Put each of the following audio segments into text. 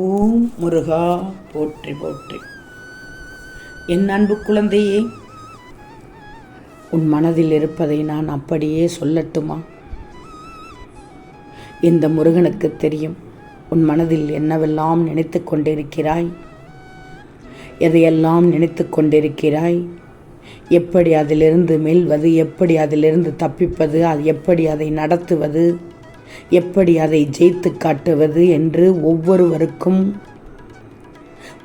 ஓம் முருகா போற்றி போற்றி. என் அன்பு குழந்தையே, உன் மனதில் இருப்பதை நான் அப்படியே சொல்லட்டுமா? இந்த முருகனுக்கு தெரியும் உன் மனதில் என்னவெல்லாம் நினைத்து கொண்டிருக்கிறாய், எதையெல்லாம் நினைத்து கொண்டிருக்கிறாய், எப்படி அதிலிருந்து மீள்வது, எப்படி அதிலிருந்து தப்பிப்பது, எப்படி அதை நடத்துவது, எப்படி அதை ஜெயித்து காட்டுவது என்று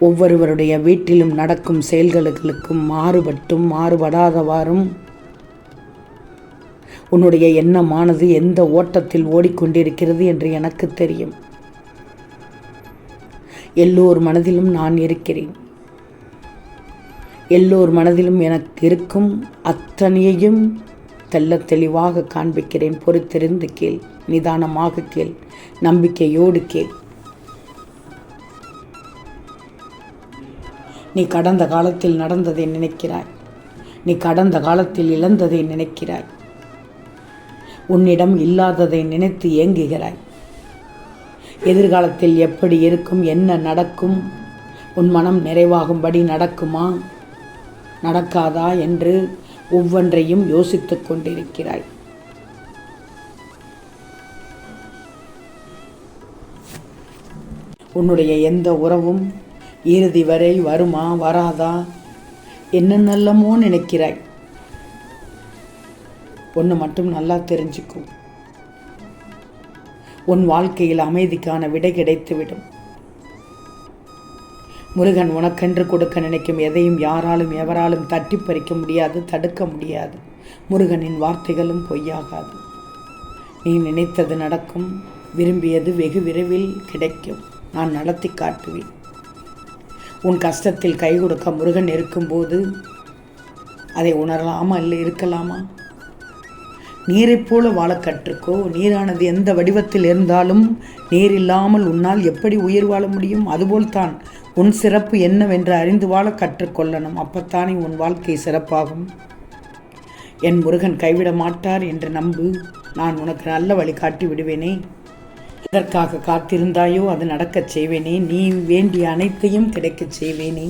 ஒவ்வொருவருடைய வீட்டிலும் நடக்கும் செயல்களுக்கும் மாறுபடாதவாறும் உன்னுடைய எண்ணமானது எந்த ஓட்டத்தில் ஓடிக்கொண்டிருக்கிறது என்று எனக்கு தெரியும். எல்லோர் மனதிலும் நான் இருக்கிறேன். எல்லோர் மனதிலும் எனக்கு இருக்கும் அத்தனையையும் தெள்ளத் தெளிவாக காண்பிக்கிறேன். பொறுத்திருந்து கேள், நிதானமாக கேள், நம்பிக்கையோடு கேள். நீ கடந்த காலத்தில் நடந்ததை நினைக்கிறாய், நீ கடந்த காலத்தில் இழந்ததை நினைக்கிறாய், உன்னிடம் இல்லாததை நினைத்து ஏங்குகிறாய். எதிர்காலத்தில் எப்படி இருக்கும், என்ன நடக்கும், உன் மனம் நிறைவாகும்படி நடக்குமா நடக்காதா என்று ஒவ்வொன்றையும் யோசித்துக் கொண்டிருக்கிறாய். உன்னுடைய எந்த உறவும் இறுதி வரை வருமா வராதா என்னென்னமோ நினைக்கிறாய். ஒன்று மட்டும் நல்லா தெரிஞ்சுக்கும், உன் வாழ்க்கையில் அமைதிக்கான விடை கிடைத்துவிடும். முருகன் உனக்கென்று கொடுக்க நினைக்கும் எதையும் யாராலும் எவராலும் தட்டி பறிக்க முடியாது, தடுக்க முடியாது. முருகனின் வார்த்தைகளும் பொய்யாகாது. நீ நினைத்தது நடக்கும், விரும்பியது வெகு விரைவில் கிடைக்கும். நான் நடத்தி காட்டுவேன். உன் கஷ்டத்தில் கை கொடுக்க முருகன் இருக்கும்போது அதை உணரலாமா இல்லை இருக்கலாமா? நீரைப் போல வாழ கற்றுக்கோ. நீரானது எந்த வடிவத்தில் இருந்தாலும் நீர் இல்லாமல் உன்னால் எப்படி உயிர் வாழ முடியும்? அதுபோல்தான் உன் சிறப்பு என்னவென்று அறிந்து வாழ கற்றுக்கொள்ளணும். அப்பத்தானே உன் வாழ்க்கை சிறப்பாகும். என் முருகன் கைவிட மாட்டார் என்று நம்பு. நான் உனக்கு நல்ல வழி காட்டி விடுவேனே. எதற்காக காத்திருந்தாயோ அது நடக்கச் செய்வேனே. நீ வேண்டிய அனைத்தையும் கிடைக்கச் செய்வேனே.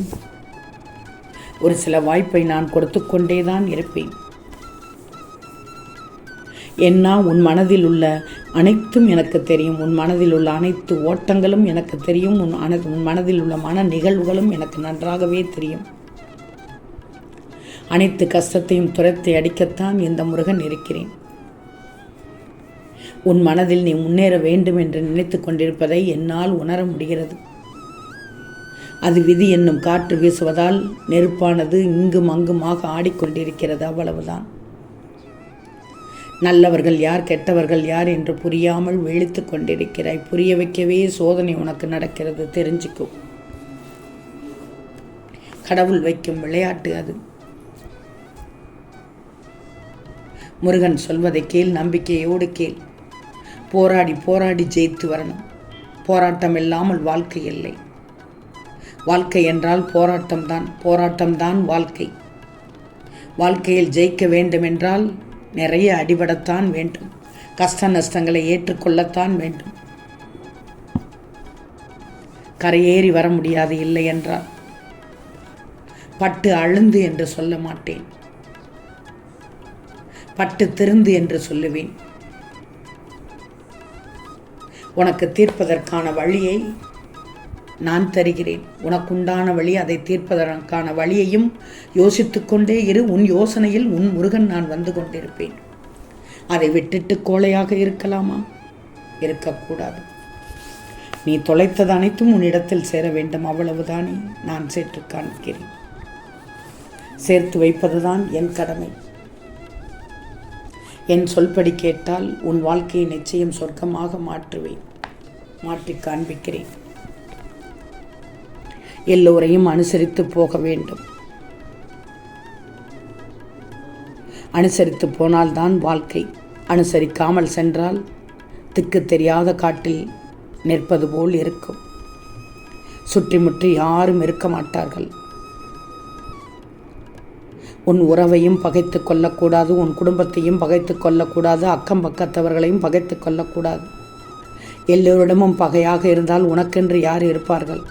ஒரு சில வாய்ப்பை நான் கொடுத்து கொண்டேதான் இருப்பேன். ஏன்னா உன் மனதில் உள்ள அனைத்தும் எனக்கு தெரியும். உன் மனதில் உள்ள அனைத்து ஓட்டங்களும் எனக்கு தெரியும். உன் மனதில் உள்ள மன நிகழ்வுகளும் எனக்கு நன்றாகவே தெரியும். அனைத்து கஷ்டத்தையும் துரத்தி அடிக்கத்தான் இந்த முருகன் இருக்கிறேன். உன் மனதில் நீ முன்னேற வேண்டும் என்று நினைத்து கொண்டிருப்பதை என்னால் உணர முடிகிறது. அது விதி என்னும் காற்று வீசுவதால் நெருப்பானது இங்கும் அங்குமாக ஆடிக்கொண்டிருக்கிறது, அவ்வளவுதான். நல்லவர்கள் யார், கெட்டவர்கள் யார் என்று புரியாமல் விழித்து கொண்டிருக்கிறாய். புரிய வைக்கவே சோதனை உனக்கு நடக்கிறது, தெரிஞ்சுக்கும். கடவுள் வைக்கும் விளையாட்டு அது. முருகன் சொல்வதை கேள், நம்பிக்கையோடு கேள். போராடி போராடி ஜெயித்து வரணும். போராட்டம் இல்லாமல் வாழ்க்கை இல்லை. வாழ்க்கை என்றால் போராட்டம்தான் வாழ்க்கை. வாழ்க்கையில் ஜெயிக்க வேண்டுமென்றால் நிறைய அடிபடத்தான் வேண்டும். கஷ்ட நஷ்டங்களை ஏற்றுக்கொள்ளத்தான் வேண்டும். கரையேறி வர முடியாது. இல்லை என்றால் பட்டு அழுந்து என்று சொல்ல மாட்டேன், பட்டு திருந்து என்று சொல்லுவேன். உனக்கு தீர்ப்பதற்கான வழியை நான் தருகிறேன். உனக்குண்டான வழி, அதை தீர்ப்பதற்கான வழியையும் யோசித்துக்கொண்டே இரு. உன் யோசனையில் உன் முருகன் நான் வந்து கொண்டிருப்பேன். அதை விட்டுட்டு கோழையாக இருக்கலாமா? இருக்கக்கூடாது. நீ தொலைத்தது அனைத்தும் உன்னிடத்தில் சேர வேண்டும், அவ்வளவுதானே நான் சேர்த்து காண்கிறேன். சேர்த்து வைப்பதுதான் என் கடமை. என் சொல்படி கேட்டால் உன் வாழ்க்கையை நிச்சயம் சொர்க்கமாக மாற்றுவேன், மாற்றி காண்பிக்கிறேன். எல்லோரையும் அனுசரித்து போக வேண்டும். அனுசரித்து போனால்தான் வாழ்க்கை. அனுசரிக்காமல் சென்றால் திக்கு தெரியாத காட்டில் நிற்பது போல் இருக்கும். சுற்றி முற்றி யாரும் இருக்க மாட்டார்கள். உன் உறவையும் பகைத்து கொள்ளக்கூடாது, உன் குடும்பத்தையும் பகைத்து கொள்ளக்கூடாது, அக்கம் பக்கத்தவர்களையும் பகைத்து கொள்ளக்கூடாது. எல்லோரிடமும் பகையாக இருந்தால் உனக்கென்று யார் இருப்பார்கள்?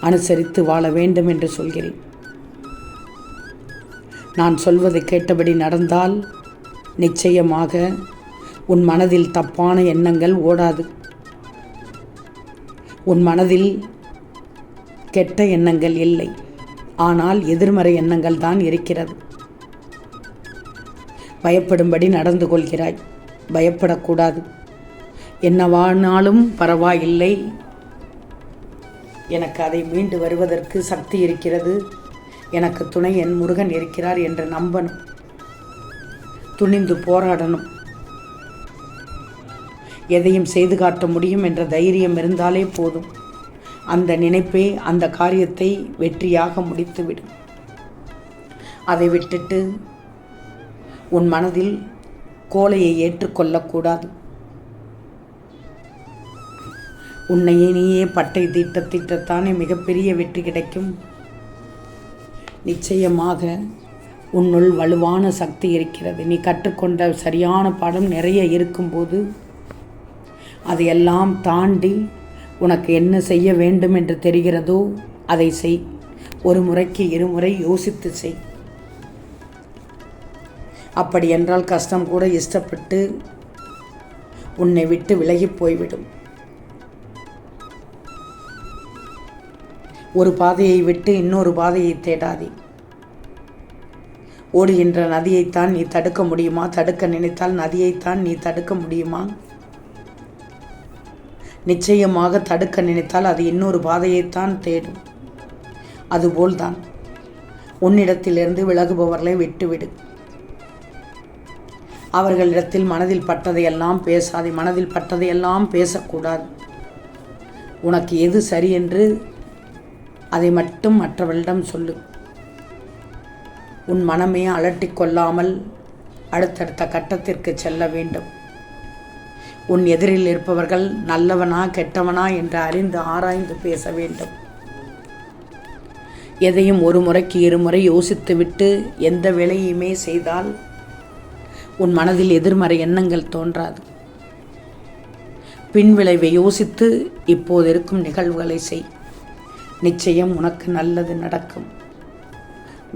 அனுசரித்து வாழ வேண்டும் என்று சொல்கிறேன். நான் சொல்வதை கேட்டபடி நடந்தால் நிச்சயமாக உன் மனதில் தப்பான எண்ணங்கள் ஓடாது. உன் மனதில் கெட்ட எண்ணங்கள் இல்லை, ஆனால் எதிர்மறை எண்ணங்கள் தான் இருக்கிறது. பயப்படும்படி நடந்து கொள்கிறாய். பயப்படக்கூடாது. என்னவானாலும் பரவாயில்லை, எனக்கு அதை மீண்டு வருவதற்கு சக்தி இருக்கிறது, எனக்கு துணை என் முருகன் இருக்கிறார் என்று நம்பணும். துணிந்து போராடணும். எதையும் செய்து காட்ட முடியும் என்ற தைரியம் இருந்தாலே போதும். அந்த நினைப்பே அந்த காரியத்தை வெற்றியாக முடித்துவிடும். அதை விட்டுட்டு உன் மனதில் கோலையை ஏற்றுக்கொள்ளக்கூடாது. உன்னையே நீயே பட்டை தீட்டத்தானே மிகப்பெரிய வெற்றி கிடைக்கும். நிச்சயமாக உன்னுள் வலுவான சக்தி இருக்கிறது. நீ கற்றுக்கொண்ட சரியான பாடம் நிறைய இருக்கும்போது அதையெல்லாம் தாண்டி உனக்கு என்ன செய்ய வேண்டும் என்று தெரிகிறதோ அதை செய். ஒரு முறைக்கு இருமுறை யோசித்து செய். அப்படி என்றால் கஷ்டம் கூட இஷ்டப்பட்டு உன்னை விட்டு விலகி போய்விடும். ஒரு பாதையை விட்டு இன்னொரு பாதையை தேடாதே. ஓடுகின்ற நதியைத்தான் நீ தடுக்க முடியுமா? தடுக்க நினைத்தால் நதியைத்தான் நீ தடுக்க முடியுமா? நிச்சயமாக தடுக்க நினைத்தால் அது இன்னொரு பாதையைத்தான் தேடும். அதுபோல்தான் உன்னிடத்திலிருந்து விலகுபவர்களை விட்டுவிடு. அவர்களிடத்தில் மனதில் பட்டதையெல்லாம் பேசாதே. மனதில் பட்டதையெல்லாம் பேசக்கூடாது. உனக்கு எது சரி என்று அதை மட்டும் மற்றவர்களிடம் சொல்லு. உன் மனமே அலட்டிக்கொள்ளாமல் அடுத்தடுத்த கட்டத்திற்கு செல்ல வேண்டும். உன் எதிரில் இருப்பவர்கள் நல்லவனா கெட்டவனா என்று அறிந்து ஆராய்ந்து பேச வேண்டும். எதையும் ஒரு முறைக்கு இருமுறை யோசித்துவிட்டு எந்த வேலையுமே செய்தால் உன் மனதில் எதிர்மறை எண்ணங்கள் தோன்றாது. பின்விளைவை யோசித்து இப்போது இருக்கும் நிகழ்வுகளை செய். நிச்சயம் உனக்கு நல்லது நடக்கும்.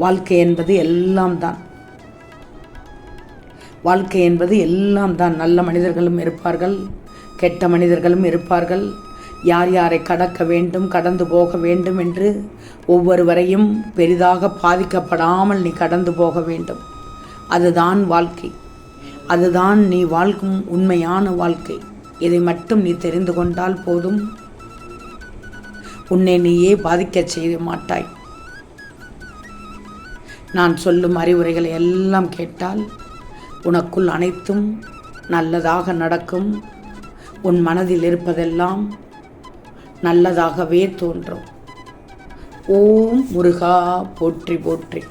வாழ்க்கை என்பது எல்லாம் தான். வாழ்க்கை என்பது எல்லாம் தான். நல்ல மனிதர்களும் இருப்பார்கள், கெட்ட மனிதர்களும் இருப்பார்கள். யார் யாரை கடக்க வேண்டும், கடந்து போக வேண்டும் என்று ஒவ்வொருவரையும் பெரிதாக பாதிக்கப்படாமல் நீ கடந்து போக வேண்டும். அதுதான் வாழ்க்கை. அதுதான் நீ வாழ்க்கும் உண்மையான வாழ்க்கை. இதை மட்டும் நீ தெரிந்து கொண்டால் போதும். உன்னை நீயே பாதிக்கச் செய்ய மாட்டாய். நான் சொல்லும் அறிவுரைகளை எல்லாம் கேட்டால் உனக்குள் அனைத்தும் நல்லதாக நடக்கும். உன் மனதில் இருப்பதெல்லாம் நல்லதாகவே தோன்றும். ஓம் முருகா போற்றி போற்றி.